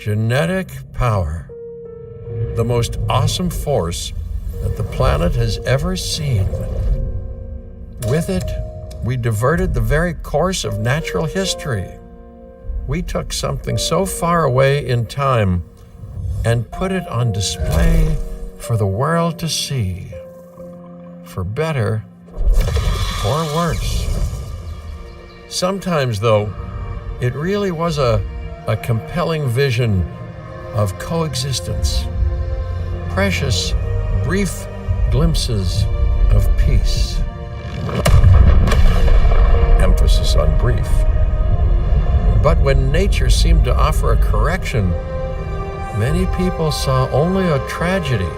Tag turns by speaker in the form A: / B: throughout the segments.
A: Genetic power. The most awesome force that the planet has ever seen. With it, we diverted the very course of natural history. We took something so far away in time and put it on display for the world to see. For better or worse. Sometimes, though, it really was a compelling vision of coexistence. Precious, brief glimpses of peace. Emphasis on brief. But when nature seemed to offer a correction, many people saw only a tragedy.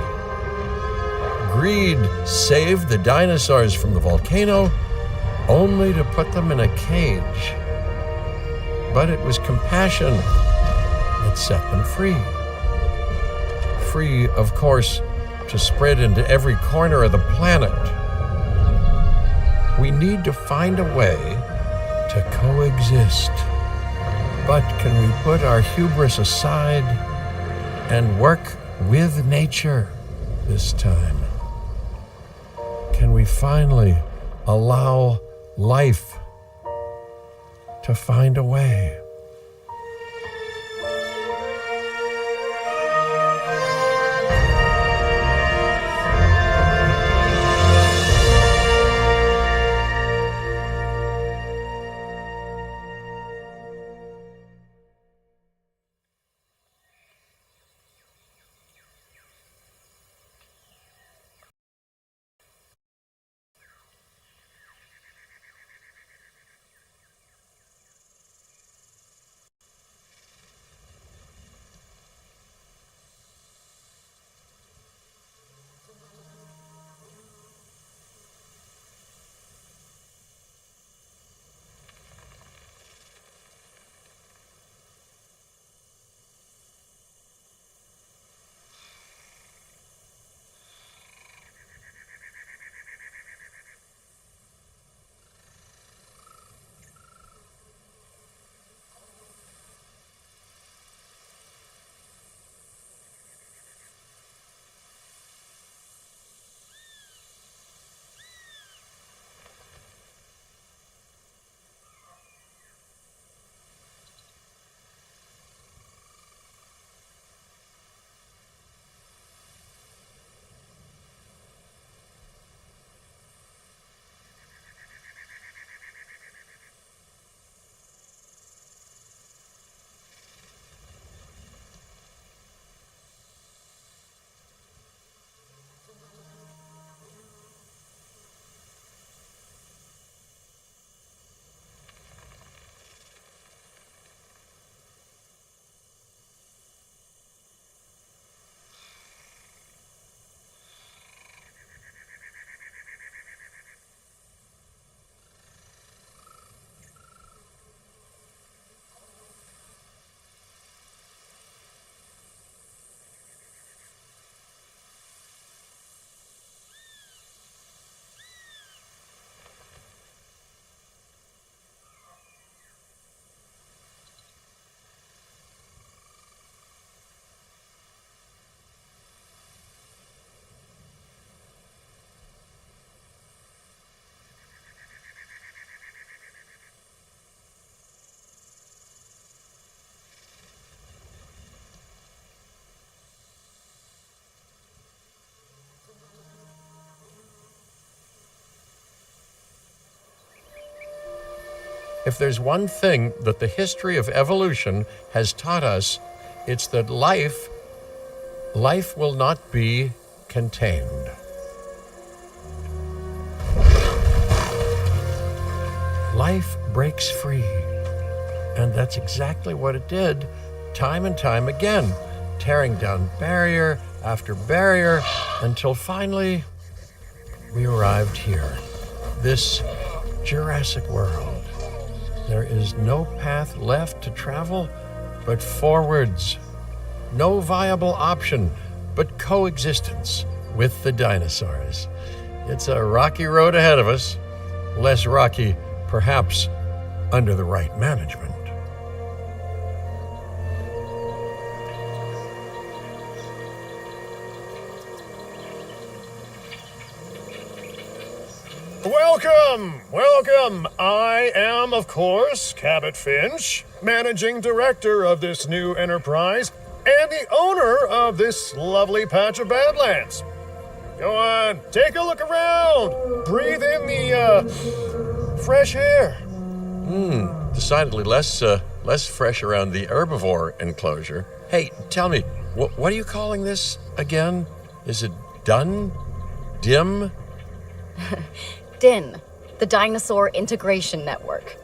A: Greed saved the dinosaurs from the volcano, only to put them in a cage. But it was compassion that set them free. Free, of course, to spread into every corner of the planet. We need to find a way to coexist. But can we put our hubris aside and work with nature this time? Can we finally allow life to find a way? If there's one thing that the history of evolution has taught us, it's that life will not be contained. Life breaks free. And that's exactly what it did, time and time again, tearing down barrier after barrier until finally we arrived here, this Jurassic world. There is no path left to travel but forwards. No viable option but coexistence with the dinosaurs. It's a rocky road ahead of us, less rocky, perhaps, under the right management.
B: Welcome! Welcome! I am, of course, Cabot Finch, managing director of this new enterprise and the owner of this lovely patch of Badlands. Go on, take a look around. Breathe in the, fresh air.
A: Decidedly less fresh around the herbivore enclosure. Hey, tell me, what are you calling this again? Is it done? Dim?
C: DIN, the Dinosaur Integration Network.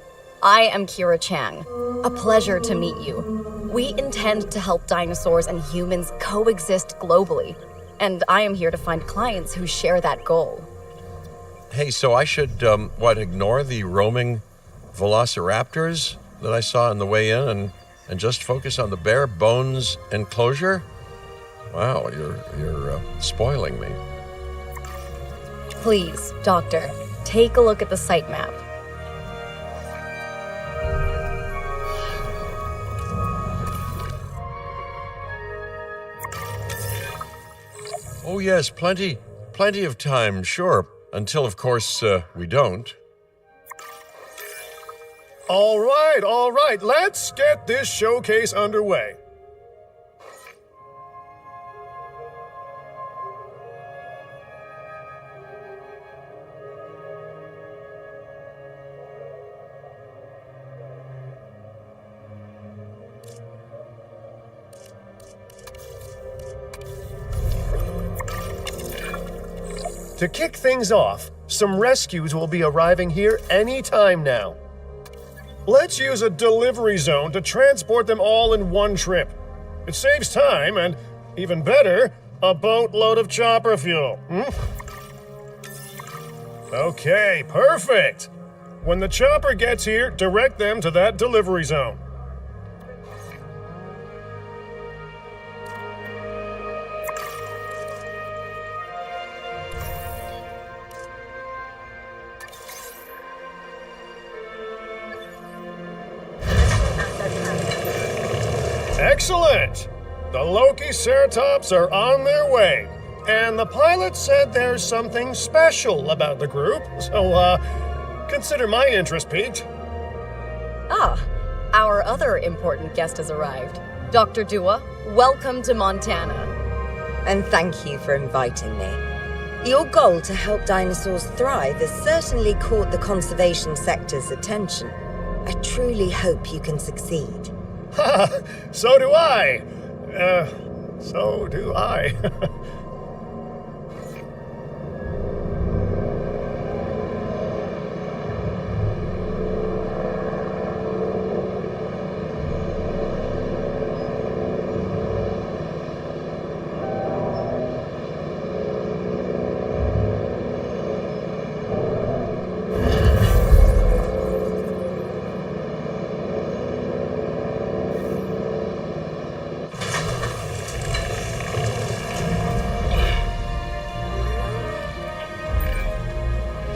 C: I am Kira Chang. A pleasure to meet you. We intend to help dinosaurs and humans coexist globally, and I am here to find clients who share that goal.
A: Hey, so I should, ignore the roaming velociraptors that I saw on the way in and just focus on the bare bones enclosure? Wow, you're spoiling me.
C: Please, Doctor, take a look at the site map.
A: Oh yes, plenty of time, sure. Until, of course, we don't.
B: All right, let's get this showcase underway. To kick things off, some rescues will be arriving here any time now. Let's use a delivery zone to transport them all in one trip. It saves time and, even better, a boatload of chopper fuel. Okay, perfect. When the chopper gets here, direct them to that delivery zone. Excellent! The Loki-Ceratops are on their way, and the pilot said there's something special about the group, so, consider my interest piqued.
C: Ah, our other important guest has arrived. Dr. Dua, welcome to Montana.
D: And thank you for inviting me. Your goal to help dinosaurs thrive has certainly caught the conservation sector's attention. I truly hope you can succeed.
B: So do I. So do I.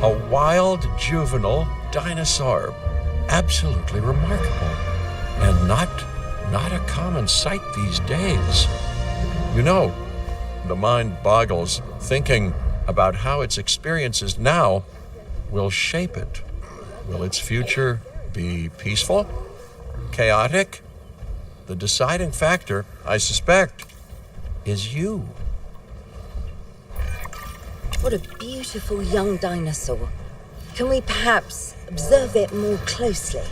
A: A wild juvenile dinosaur. Absolutely remarkable. And not a common sight these days. You know, the mind boggles thinking about how its experiences now will shape it. Will its future be peaceful? Chaotic? The deciding factor, I suspect, is you.
D: What a beautiful young dinosaur. Can we perhaps observe it more closely?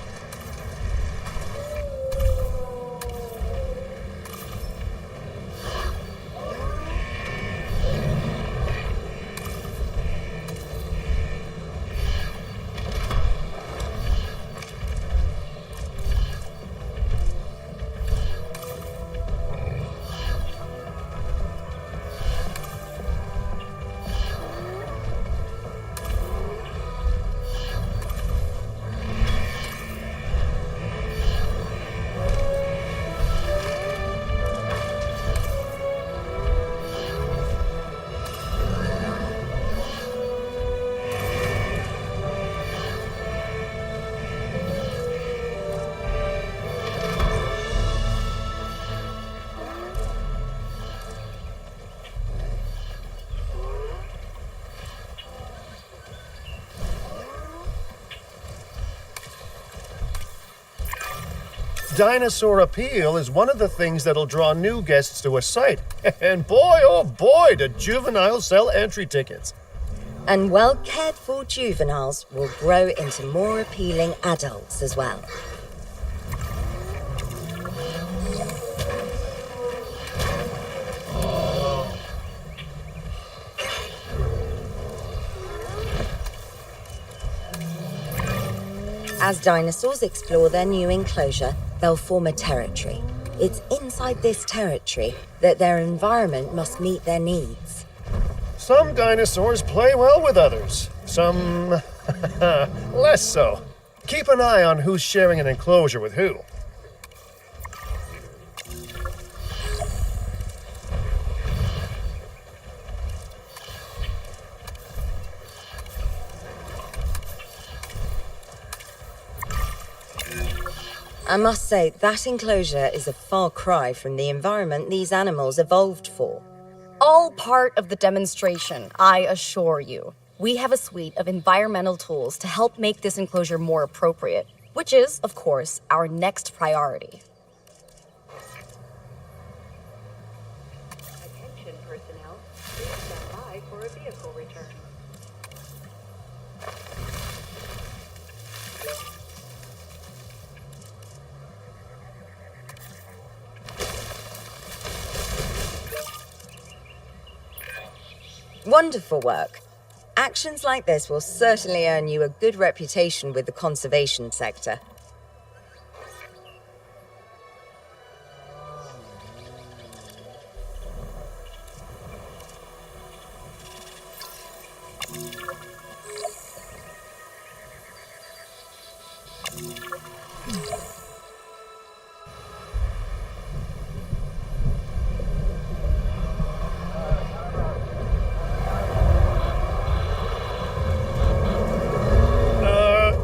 B: Dinosaur appeal is one of the things that'll draw new guests to a site. And boy, oh boy, do juveniles sell entry tickets.
D: And well-cared-for juveniles will grow into more appealing adults as well. As dinosaurs explore their new enclosure, they'll form a territory. It's inside this territory that their environment must meet their needs.
B: Some dinosaurs play well with others, some less so. Keep an eye on who's sharing an enclosure with who.
D: I must say, that enclosure is a far cry from the environment these animals evolved for.
C: All part of the demonstration, I assure you. We have a suite of environmental tools to help make this enclosure more appropriate, which is, of course, our next priority.
E: Attention personnel, please stand by for a vehicle return.
D: Wonderful work. Actions like this will certainly earn you a good reputation with the conservation sector.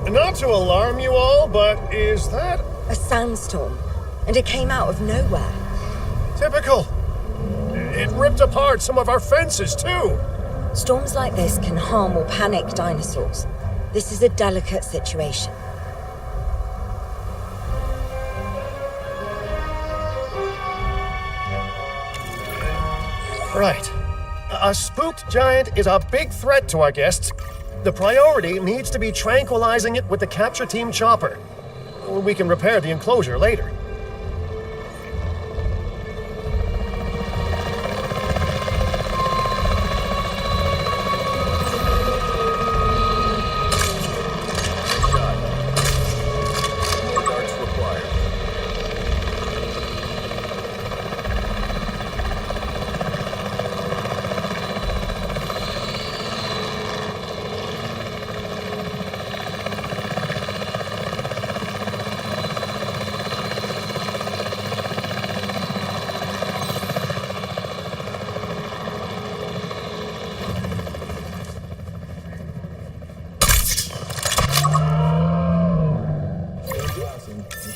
B: Not to alarm you all, but is that
D: A sandstorm, and it came out of nowhere.
B: typical? It ripped apart some of our fences, too.
D: Storms like this can harm or panic dinosaurs. This is a delicate situation.
B: Right. A spooked giant is a big threat to our guests. The priority needs to be tranquilizing it with the capture team chopper. We can repair the enclosure later.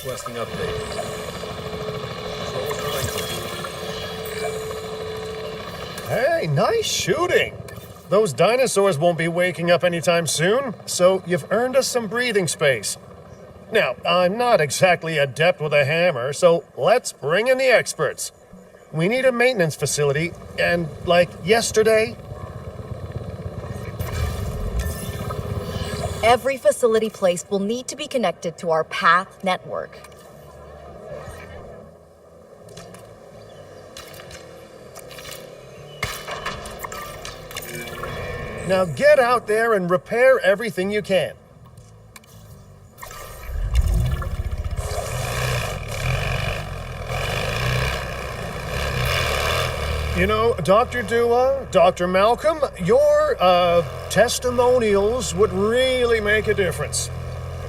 F: Requesting update.
B: Hey, nice shooting. Those dinosaurs won't be waking up anytime soon, so you've earned us some breathing space. Now, I'm not exactly adept with a hammer, so let's bring in the experts. We need a maintenance facility, and like yesterday.
C: Every facility placed will need to be connected to our path network.
B: Now get out there and repair everything you can. You know, Dr. Dua, Dr. Malcolm, your testimonials would really make a difference.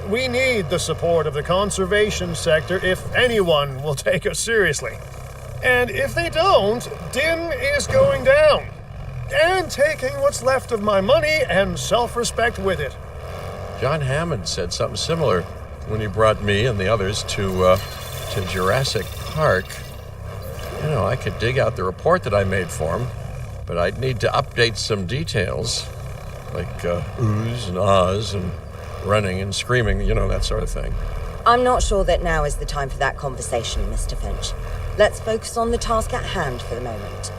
B: We need the support of the conservation sector if anyone will take us seriously. And if they don't, Din is going down. And taking what's left of my money and self-respect with it.
A: John Hammond said something similar when he brought me and the others to Jurassic Park. You know, I could dig out the report that I made for him, but I'd need to update some details, like oohs and ahs and running and screaming, you know, that sort of thing.
D: I'm not sure that now is the time for that conversation, Mr. Finch. Let's focus on the task at hand for the moment.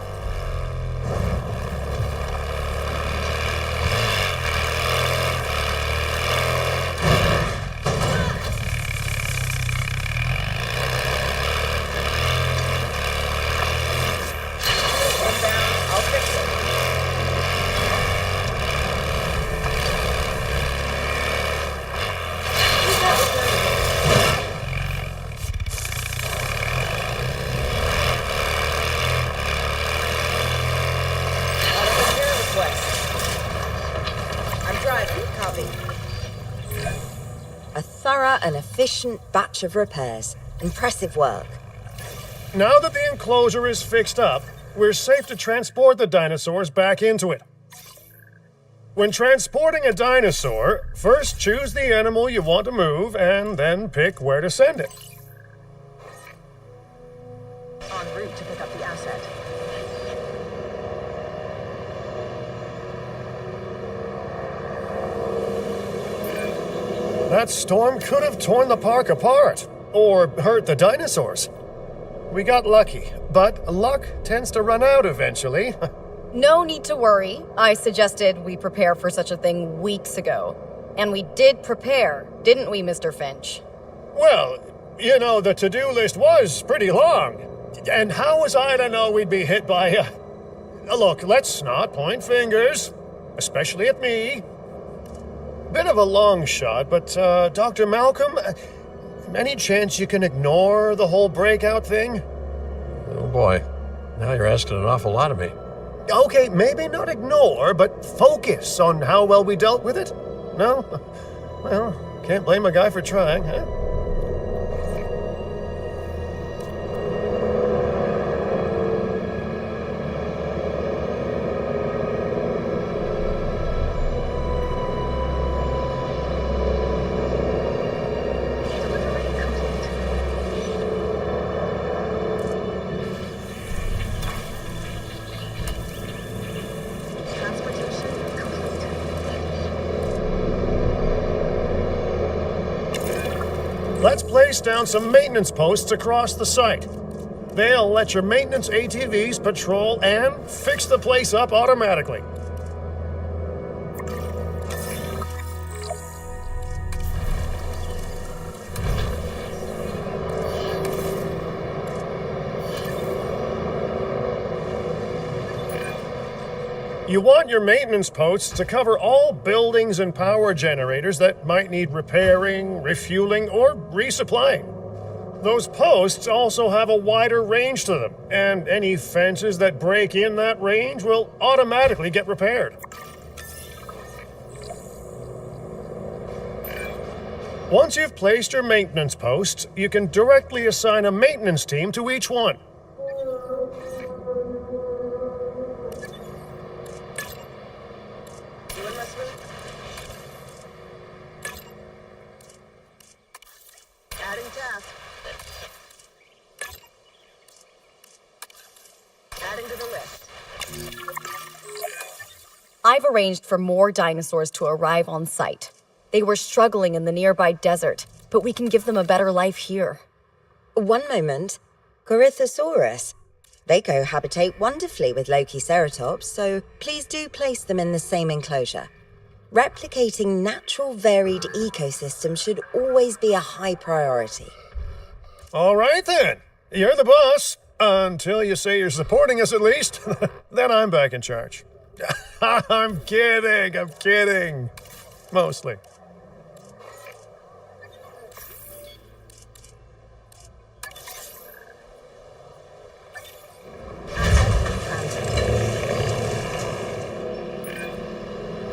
D: A thorough and efficient batch of repairs. Impressive work.
B: Now that the enclosure is fixed up, we're safe to transport the dinosaurs back into it. When transporting a dinosaur, first choose the animal you want to move and then pick where to send it.
E: En route to pick up the asset.
B: That storm could have torn the park apart, or hurt the dinosaurs. We got lucky, but luck tends to run out eventually.
C: No need to worry. I suggested we prepare for such a thing weeks ago. And we did prepare, didn't we, Mr. Finch?
B: Well, you know, the to-do list was pretty long. And how was I to know we'd be hit by Look, let's not point fingers, especially at me. Bit of a long shot, but Dr. Malcolm, any chance you can ignore the whole breakout thing?
A: Oh boy, now you're asking an awful lot of me.
B: Okay, maybe not ignore, but focus on how well we dealt with it? No? Well, can't blame a guy for trying, huh? Let's place down some maintenance posts across the site. They'll let your maintenance ATVs patrol and fix the place up automatically. You want your maintenance posts to cover all buildings and power generators that might need repairing, refueling, or resupplying. Those posts also have a wider range to them, and any fences that break in that range will automatically get repaired. Once you've placed your maintenance posts, you can directly assign a maintenance team to each one.
E: Adding task. Adding to the list.
C: I've arranged for more dinosaurs to arrive on site. They were struggling in the nearby desert, but we can give them a better life here.
D: One moment. Corythosaurus. They cohabitate wonderfully with Lokiceratops, so please do place them in the same enclosure. Replicating natural varied ecosystems should always be a high priority.
B: All right then. You're the boss. Until you say you're supporting us at least. Then I'm back in charge. I'm kidding. Mostly.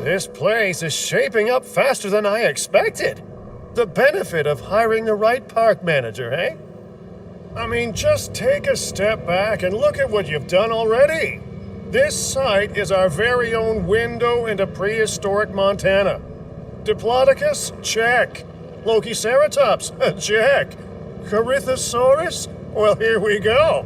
B: This place is shaping up faster than I expected. The benefit of hiring the right park manager, eh? I mean, just take a step back and look at what you've done already. This site is our very own window into prehistoric Montana. Diplodocus? Check. Lokiceratops? Check. Corythosaurus? Well, here we go.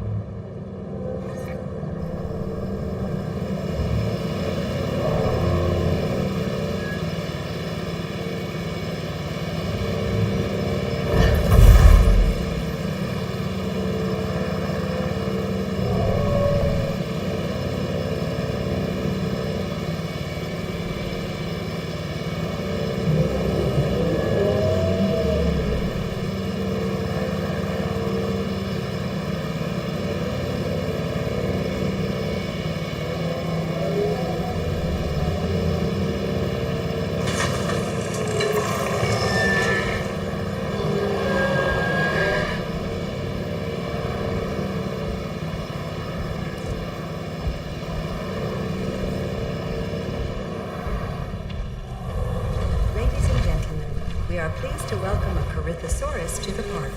E: are pleased to welcome a Corythosaurus to the park.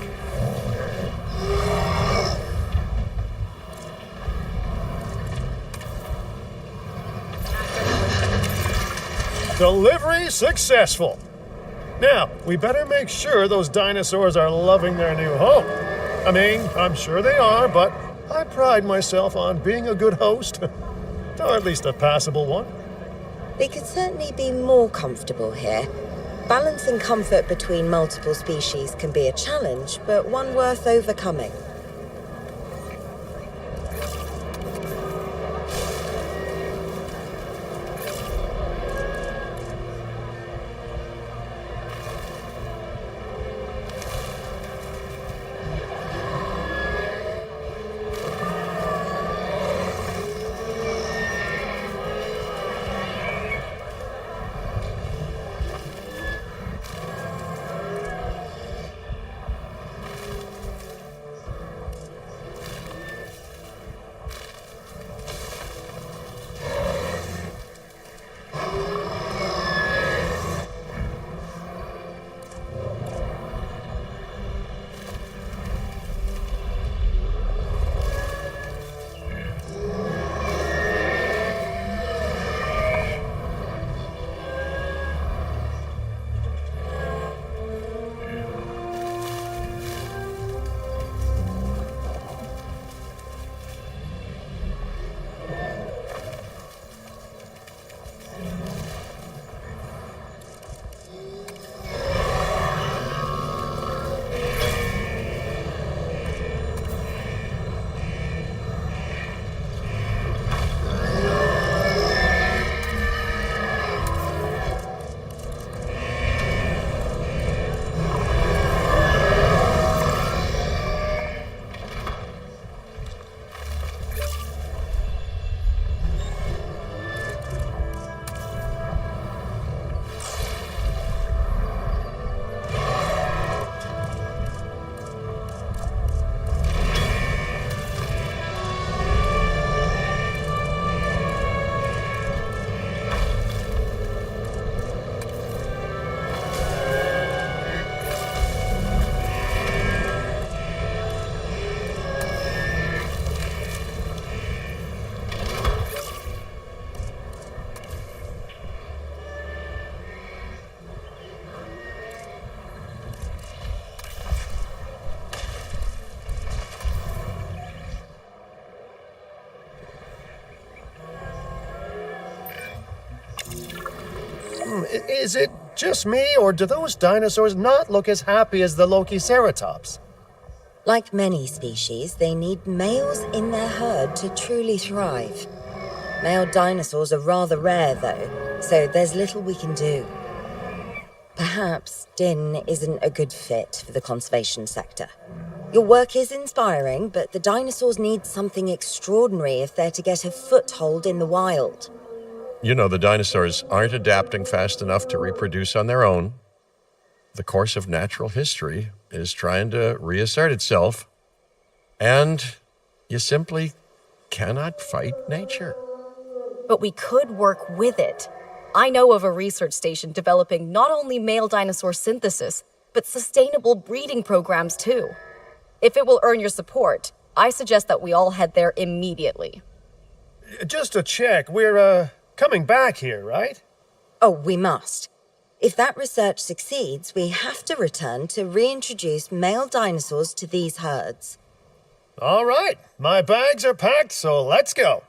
B: Delivery successful. Now, we better make sure those dinosaurs are loving their new home. I mean, I'm sure they are, but I pride myself on being a good host. Or at least a passable one.
D: They could certainly be more comfortable here. Balancing comfort between multiple species can be a challenge, but one worth overcoming.
B: Is it just me, or do those dinosaurs not look as happy as the Lokiceratops?
D: Like many species, they need males in their herd to truly thrive. Male dinosaurs are rather rare, though, so there's little we can do. Perhaps Din isn't a good fit for the conservation sector. Your work is inspiring, but the dinosaurs need something extraordinary if they're to get a foothold in the wild.
A: You know, the dinosaurs aren't adapting fast enough to reproduce on their own. The course of natural history is trying to reassert itself, and you simply cannot fight nature.
C: But we could work with it. I know of a research station developing not only male dinosaur synthesis, but sustainable breeding programs too. If it will earn your support, I suggest that we all head there immediately.
B: Just to check, we're, coming back here, right?
D: Oh, we must. If that research succeeds, we have to return to reintroduce male dinosaurs to these herds.
B: All right, my bags are packed, so let's go.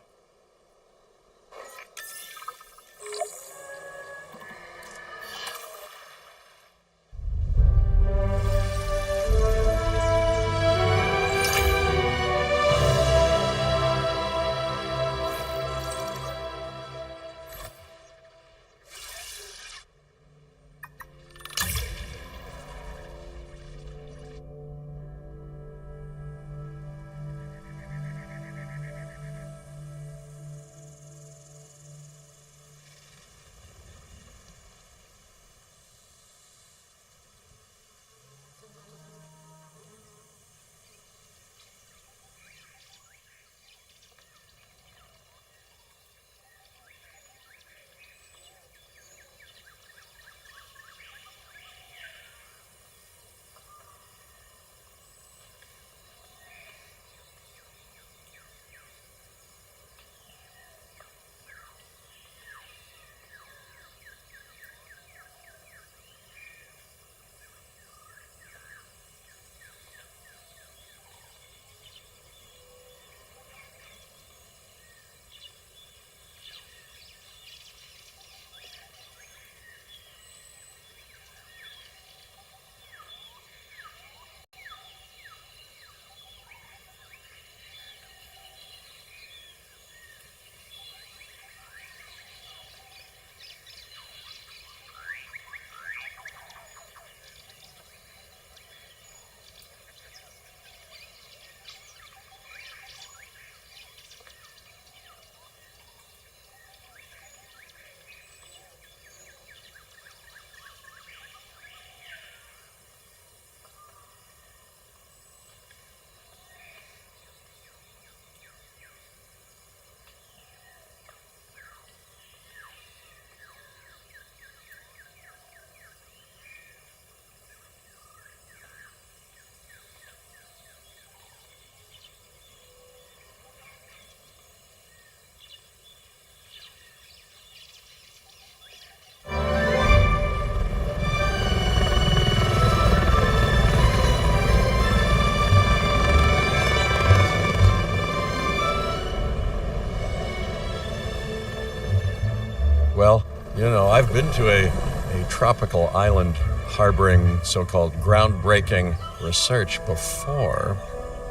A: Well, I've been to a tropical island harboring so-called groundbreaking research before,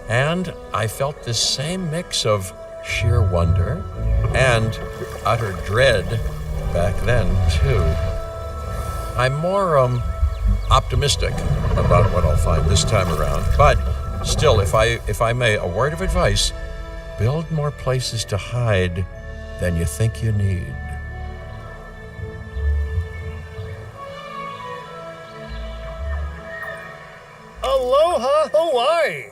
A: and I felt this same mix of sheer wonder and utter dread back then, too. I'm more optimistic about what I'll find this time around, but still, if I may, a word of advice: build more places to hide than you think you need.
B: Aloha, Hawaii!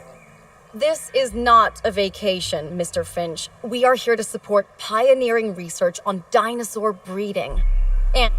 C: This is not a vacation, Mr. Finch. We are here to support pioneering research on dinosaur breeding. And